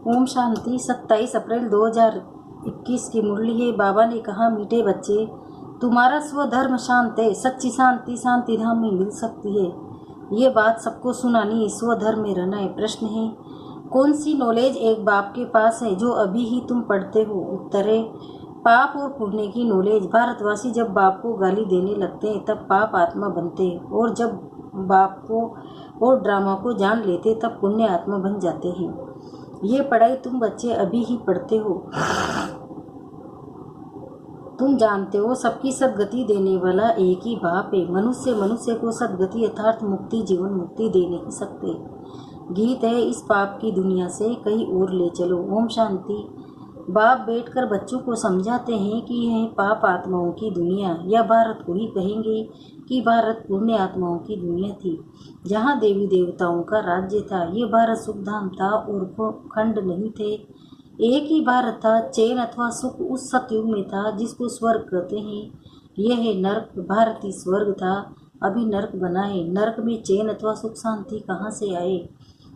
ओम शांति। 27 अप्रैल 2021 की मुरली है। बाबा ने कहा, मीठे बच्चे, तुम्हारा स्वधर्म शांत है। सच्ची शांति शांति धाम में मिल सकती है। ये बात सबको सुनानी है। स्वधर्म में रहना है। प्रश्न है, कौन सी नॉलेज एक बाप के पास है जो अभी ही तुम पढ़ते हो? उत्तर है, पाप और पुण्य की नॉलेज। भारतवासी जब बाप को गाली देने लगते हैं तब पाप आत्मा बनते हैं, और जब बाप को और ड्रामा को जान लेते तब पुण्य आत्मा बन जाते हैं। ये पढ़ाई तुम बच्चे अभी ही पढ़ते हो। तुम जानते हो, सबकी सदगति देने वाला एक ही बाप है। मनुष्य को सदगति अर्थात मुक्ति, जीवन मुक्ति दे नहीं सकते। गीत है, इस पाप की दुनिया से कहीं और ले चलो। ओम शांति। बाप बैठकर बच्चों को समझाते हैं कि यह पाप आत्माओं की दुनिया, या भारत को ही कहेंगे कि भारत पुण्य आत्माओं की दुनिया थी, जहाँ देवी देवताओं का राज्य था। ये भारत सुखधाम था और खंड नहीं थे। एक ही भारत था। चैन अथवा सुख उस सतयुग में था जिसको स्वर्ग कहते हैं। यह है नरक। भारत ही स्वर्ग था, अभी नरक बना है। नरक में चैन अथवा सुख शांति कहाँ से आए?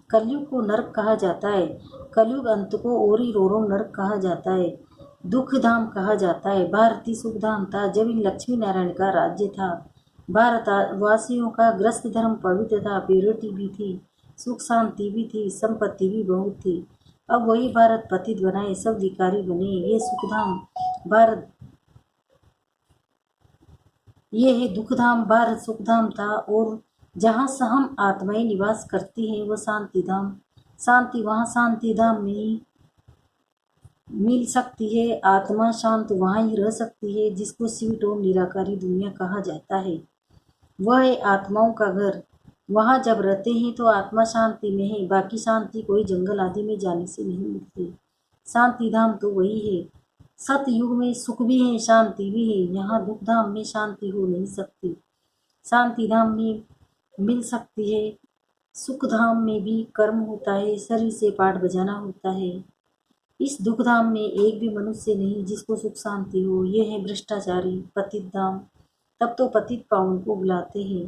कलयुग को नरक कहा जाता है। कलयुग अंत को ओरी रोरो नरक कहा जाता है, दुख धाम कहा जाता है। भारती सुख धाम था जब इन लक्ष्मी नारायण का राज्य था। भारत वासियों का ग्रस्त धर्म पवित्र था, प्योरिटी भी थी, सुख शांति भी थी, संपत्ति भी बहुत थी। अब वही भारत पतित बनाए, सब धिकारी बने। ये सुखधाम भारत, ये है दुखधाम। भारत सुखधाम था, और जहाँ हम आत्माएं निवास करती हैं वह शांति धाम। शांति वहाँ शांति धाम में ही मिल सकती है। आत्मा शांत वहाँ ही रह सकती है जिसको स्वीट और निराकारी दुनिया कहा जाता है। वह है आत्माओं का घर। वहाँ जब रहते हैं तो आत्मा शांति में है। बाकी शांति कोई जंगल आदि में जाने से नहीं मिलती। शांति धाम तो वही है। सतयुग में सुख भी है, शांति भी है। यहाँ दुख धाम में शांति हो नहीं सकती। शांति धाम में मिल सकती है। सुख धाम में भी कर्म होता है, शरीर से पाठ बजाना होता है। इस दुख धाम में एक भी मनुष्य नहीं जिसको सुख शांति हो। ये है भ्रष्टाचारी पतित धाम। तब तो पतित पावन को बुलाते हैं,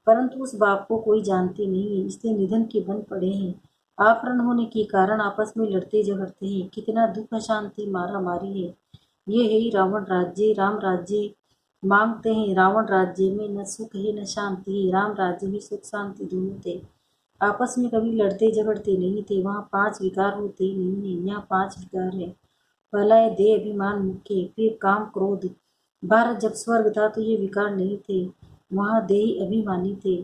परंतु उस बाप को कोई जानते नहीं है, इसलिए निधन के बन पड़े हैं। आफरण होने के कारण आपस में लड़ते झगड़ते हैं। कितना दुख, अशांति, मारा मारी है। ये है ही रावण राज्य। राम राज्य मांगते हैं। रावण राज्य में न सुख है न शांति है। राम राज्य में सुख शांति दोनों थे। आपस में कभी लड़ते झगड़ते नहीं थे। वहाँ 5 विकार होते नहीं है, यहाँ 5 विकार है। पहला है देह अभिमान मुख्य, फिर काम क्रोध। भारत जब स्वर्ग था तो ये विकार नहीं थे, वहाँ देही अभिमानी थे।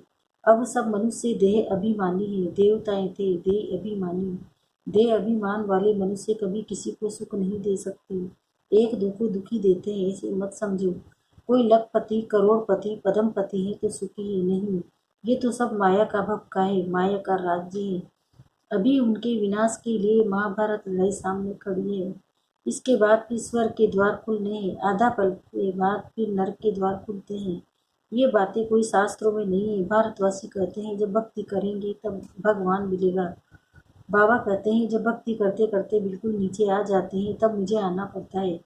अब सब मनुष्य देह अभिमानी है। देवताएं थे देह अभिमानी। देह अभिमान वाले मनुष्य कभी किसी को सुख नहीं दे सकते। एक दो को दुखी देते हैं, ऐसे मत समझो। कोई लखपति, करोड़पति, पद्मपति है तो सुखी है नहीं। ये तो सब माया का भपका है, माया का राज्य है। अभी उनके विनाश के लिए महाभारत लड़ाई सामने खड़ी है। इसके बाद फिर स्वर्ग के द्वार खुलने हैं। आधा पल के बाद फिर नरक के द्वार खुलते हैं। ये बातें कोई शास्त्रों में नहीं है। भारतवासी कहते हैं जब भक्ति करेंगे तब भगवान मिलेगा। बाबा कहते हैं जब भक्ति करते करते बिल्कुल नीचे आ जाते हैं तब मुझे आना पड़ता है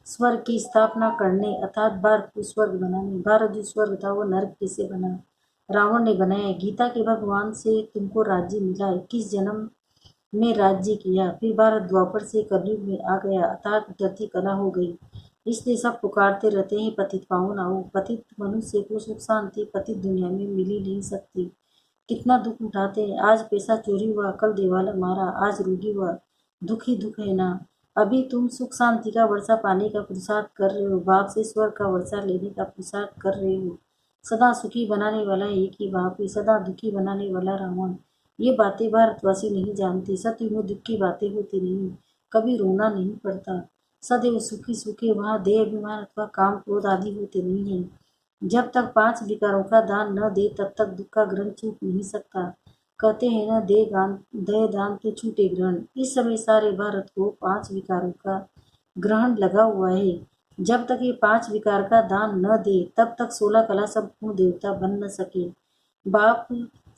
स्वर्ग की स्थापना करने, अर्थात भारत को स्वर्ग बनाने। भारत जो स्वर्ग था वो नरक कैसे बना? रावण ने बनाया। गीता के भगवान से तुमको राज्य मिला है, किस जन्म में राज्य किया? फिर भारत द्वापर से कलयुग में आ गया, अर्थात उतरती कला हो गई। इसलिए सब पुकारते रहते हैं पतित पावन आओ। पतित मनुष्य को सुख शांति पतित दुनिया में मिल ही नहीं सकती। कितना दुख उठाते हैं। आज पैसा चोरी हुआ, कल देवाला मारा, आज रोगी हुआ, दुख ही दुख है ना। अभी तुम सुख शांति का वर्षा पाने का पुरुषार्थ कर रहे हो, बाप से स्वर्ग का वर्षा लेने का पुरुषार्थ कर रहे हो। सदा सुखी बनाने वाला एक ही बाप है, सदा दुखी बनाने वाला रावण। ये बातें भारतवासी नहीं जानते। सतयुग में दुख की बातें होती नहीं, कभी रोना नहीं पड़ता। सदैव सुखी सुखे, वहाँ देह अभिमान अथवा काम क्रोध आदि होते नहीं है। जब तक 5 विकारों का दान न दे तब तक दुख का ग्रहण छूट नहीं सकता। कहते हैं ना, दे दान तो छूटे ग्रहण। इस समय सारे भारत को 5 विकारों का ग्रहण लगा हुआ है। जब तक ये 5 विकार का दान न दे तब तक 16 कला संपूर्ण देवता बन न सके। बाप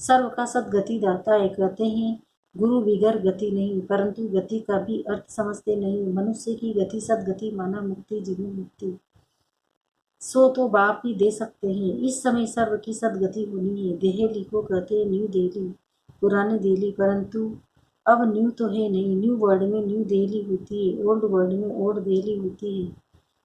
सर्व का सदगति दाता है। कहते हैं गुरु बिगर गति नहीं, परंतु गति का भी अर्थ समझते नहीं। मनुष्य की गति सदगति माना मुक्ति, जीवन मुक्ति, सो तो बाप ही दे सकते हैं। इस समय सर्व की सदगति होनी है। दिल्ली को कहते हैं न्यू दिल्ली, पुरानी दिल्ली, परंतु अब न्यू तो है नहीं, न्यू वर्ड में न्यू दिल्ली होती है, ओल्ड वर्ड में ओल्ड दिल्ली होती है।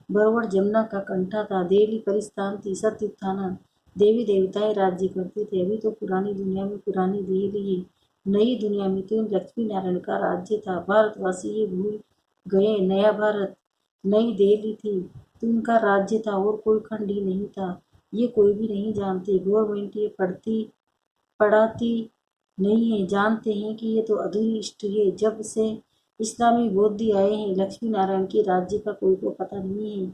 बरोबर जमुना का कंठा था, दिल्ली परिस्थान थी, सत्युत्थाना, देवी देवताएं राज्य करते थे। अभी तो पुरानी दुनिया में पुरानी दिल्ली है, नई दुनिया में तो लक्ष्मी नारायण का राज्य था। भारतवासी ये भूल गए, नया भारत नई दिल्ली थी तो उनका राज्य था और कोई खंड ही नहीं था। ये कोई भी नहीं जानते, गवर्नमेंट ये पढ़ाती नहीं है, जानते हैं कि ये तो अधूरी हिस्ट्री है। जब से इस्लामी बौद्ध आए हैं, लक्ष्मी नारायण के राज्य का कोई को पता नहीं है।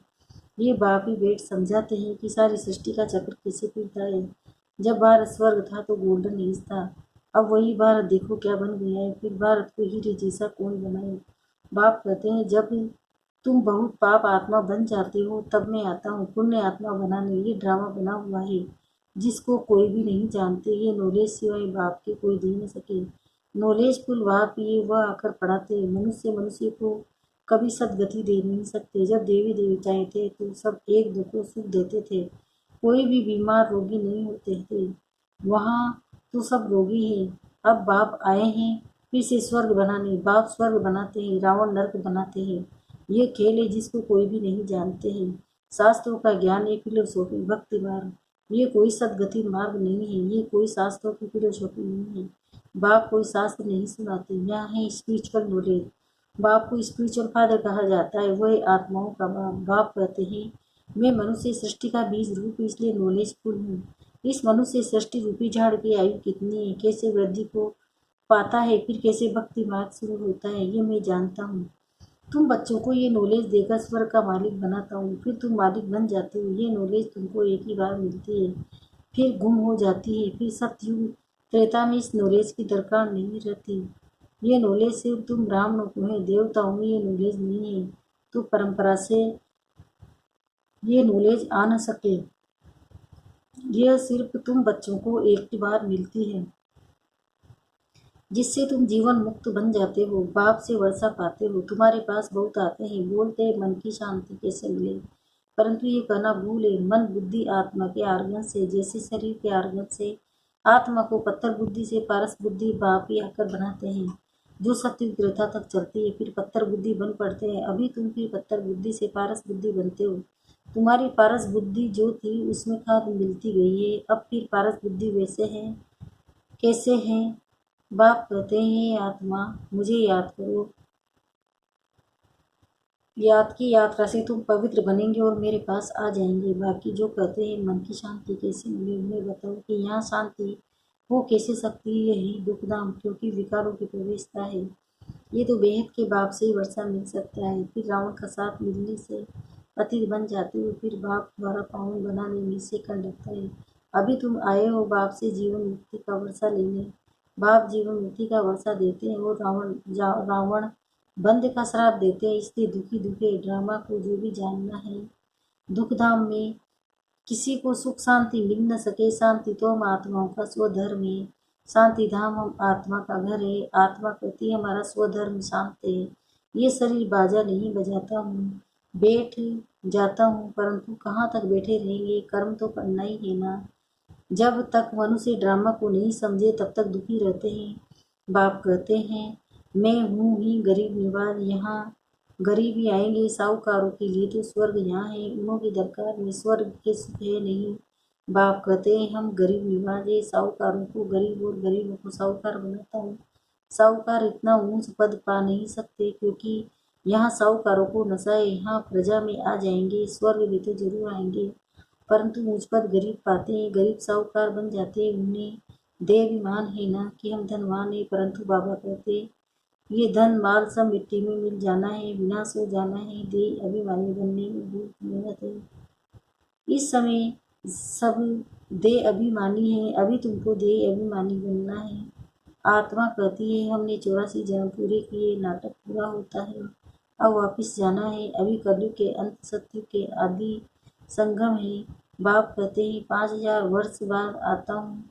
ये बाप ही बेट समझाते हैं कि सारी सृष्टि का चक्र कैसे फिरता है। जब भारत स्वर्ग था तो गोल्डन एज था, अब वही भारत देखो क्या बन गया है। फिर भारत को हीरे जैसा कौन बनाए। बाप कहते हैं जब तुम बहुत पाप आत्मा बन जाते हो तब मैं आता हूँ पुण्य आत्मा बनाने। ये ड्रामा बना हुआ है जिसको कोई भी नहीं जानते। ये नॉलेज सिवाय बाप के कोई दे न सके। नॉलेजफुल बाप ये वह आकर पढ़ाते। मनुष्य मनुष्य को कभी सदगति दे नहीं सकते। जब देवी देवताएं थे तो सब एक दूसरे को सुख देते थे, कोई भी बीमार रोगी नहीं होते थे। वहाँ तो सब रोगी हैं। अब बाप आए हैं फिर से स्वर्ग बनाने। बाप स्वर्ग बनाते हैं, रावण नर्क बनाते हैं। ये खेल है जिसको कोई भी नहीं जानते हैं। शास्त्रों का ज्ञान है, फिलोसॉफी भक्ति मार्ग, ये कोई सदगति मार्ग नहीं है। ये कोई शास्त्रों की फिलोसॉफी नहीं है। बाप कोई शास्त्र नहीं सुनाते, यहाँ है स्पिरिचुअल नॉलेज। बाप को स्पिरिचुअल फादर कहा जाता है, वह आत्माओं का बाप। बाप कहते हैं मैं मनुष्य सृष्टि का बीज रूप इसलिए नॉलेजफुल हूँ। इस मनुष्य सृष्टि रूपी झाड़ की आयु कितनी है, कैसे वृद्धि को पाता है, फिर कैसे भक्ति मार्ग शुरू होता है, ये मैं जानता हूँ। तुम बच्चों को ये नॉलेज देकर स्वर्ग का मालिक बनाता हूँ, फिर तुम मालिक बन जाते हो। ये नॉलेज तुमको एक ही बार मिलती है, फिर गुम हो जाती है। फिर सतयुग त्रेता में इस नॉलेज की दरकार नहीं रहती। ये नॉलेज सिर्फ तुम ब्राह्मणों को है, देवताओं में ये नॉलेज नहीं है। तो परंपरा से ये नॉलेज आ न सके। यह सिर्फ तुम बच्चों को एक ही बार मिलती है, जिससे तुम जीवन मुक्त बन जाते हो, बाप से वर्षा पाते हो। तुम्हारे पास बहुत आते हैं, बोलते हैं मन की शांति कैसे मिले, परंतु ये कहना भूल है मन बुद्धि आत्मा के आर्गन से, जैसे शरीर के आर्गन से आत्मा को पत्थर बुद्धि से पारस बुद्धि बाप ही आकर बनाते हैं, जो सत्य त्रेता तक चलती है। फिर पत्थर बुद्धि बन पड़ते हैं। अभी तुम फिर पत्थर बुद्धि से पारस बुद्धि बनते हो। तुम्हारी पारस बुद्धि जो थी उसमें खाद मिलती गई है। अब फिर पारस बुद्धि वैसे है कैसे है। बाप कहते हैं आत्मा मुझे याद करो, याद की यात्रा से तुम पवित्र बनेंगे और मेरे पास आ जाएंगे। बाकी जो कहते हैं मन की शांति कैसे मिले, उन्हें बताओ कि यहाँ शांति हो कैसे सकती है। यही दुखधाम, क्योंकि विकारों की प्रवेशता है। ये तो बेहद के बाप से ही वर्षा मिल सकता है। फिर रावण का साथ मिलने से पतित बन जाते हो, फिर बाप द्वारा पावन बनाने में से कर लगता है। अभी तुम आए हो बाप से जीवन मुक्ति का वर्षा लेने। बाप जीवन मुक्ति का वर्षा देते हैं और रावण बंद का श्राप देते हैं। इसलिए दुखी दुखे ड्रामा को जो भी जानना है, दुखधाम में किसी को सुख शांति मिल न सके। शांति तो हम आत्माओं का स्वधर्म है, शांति धाम हम आत्मा का घर है। आत्मा कहती है हमारा स्वधर्म शांत है। ये शरीर बाजा नहीं बजाता हूँ, बैठ जाता हूँ, परंतु कहाँ तक बैठे रहेंगे, कर्म तो करना ही है ना। जब तक मनुष्य ड्रामा को नहीं समझे तब तक दुखी रहते हैं। बाप कहते हैं मैं हूँ ही गरीब निवाज, यहाँ गरीब ही आएंगे। साहूकारों के लिए तो स्वर्ग यहाँ है, उन्हों की दरकार में स्वर्ग के सुख है नहीं। बाप कहते हैं हम गरीब निवाज है, साहूकारों को गरीब और गरीबों को साहूकार बनाता हूँ। साहूकार इतना ऊंच पद पा नहीं सकते, क्योंकि यहाँ साहूकारों को नशा है। यहाँ प्रजा में आ जाएंगे, स्वर्ग में तो जरूर आएंगे, परंतु मुझ पर गरीब पाते हैं, गरीब साहूकार बन जाते हैं। उन्हें दे अभिमान है ना कि हम धनवान हैं, परंतु बाबा कहते ये धन माल सब मिट्टी में मिल जाना है, विनाश हो जाना है। दे अभिमानी बनने में बहुत मेहनत है। इस समय सब दे अभिमानी है, अभी तुमको दे अभिमानी बनना है। आत्मा कहती है हमने 84 जन्म पूरे किए, नाटक पूरा होता है, अब वापिस जाना है। अभी कलयुग के अंत सत्य के आदि संगम है। बाप कहते हैं 5000 वर्ष बाद आता हूँ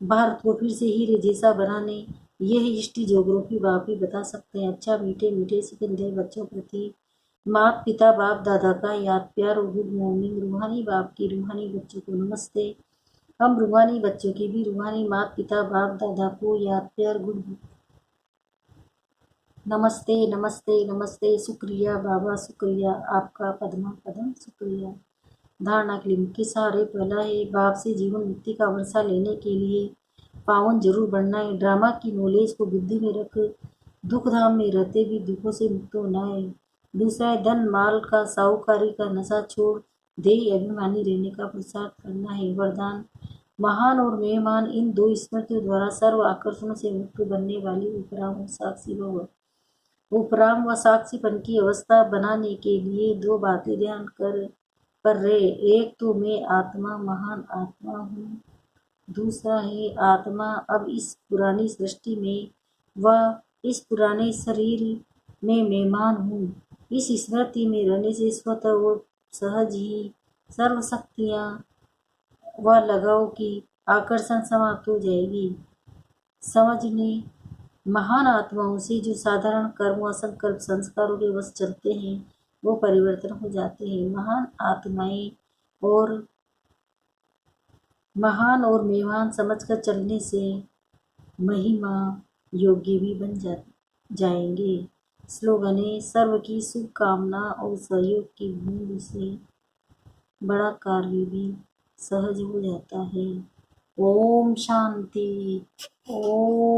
भारत को फिर से हीरे जैसा बनाने। यह हिस्ट्री ज्योग्राफी बाप ही बता सकते हैं। अच्छा मीठे मीठे सिकंदर बच्चों प्रति माता पिता बाप दादा का याद प्यार और गुड मॉर्निंग। रूहानी बाप की रूहानी बच्चों को नमस्ते। हम रूहानी बच्चों की भी रूहानी माता पिता बाप दादा को याद प्यार गुड नमस्ते नमस्ते नमस्ते, शुक्रिया बाबा, शुक्रिया आपका पद्मा पदम, शुक्रिया। धारणा के लिए मुख्य सहारे पहला है, बाप से जीवन मुक्ति का वर्षा लेने के लिए पावन जरूर बनना है। ड्रामा की नॉलेज को बुद्धि में रख दुख धाम में रहते भी दुखों से मुक्त होना है। दूसरा है, धन माल का साहूकारी का नशा छोड़ देह अभिमानी रहने का प्रसार करना है। वरदान, महान और मेहमान इन दो स्मृतियों द्वारा सर्व आकर्षणों से मुक्त बनने वाली उपराम और साक्षी भव। उपराम व साक्षीपन की अवस्था बनाने के लिए दो बातें ध्यान कर रहे। एक तो मैं आत्मा महान आत्मा हूँ, दूसरा है आत्मा अब इस पुरानी सृष्टि में व इस पुराने शरीर में मेहमान हूँ। इस स्मृति में रहने से स्वतः और सहज ही सर्व शक्तियाँ व लगाव की आकर्षण समाप्त हो जाएगी। समझने, महान आत्माओं से जो साधारण कर्म व संकल्प संस्कारों के वश चलते हैं वो परिवर्तन हो जाते हैं। महान और मेहमान समझकर चलने से महिमा योग्य भी बन जाएंगे। स्लोगन है, सर्व की शुभकामना और सहयोग की बूंद से बड़ा कार्य भी सहज हो जाता है। ओम शांति। ओम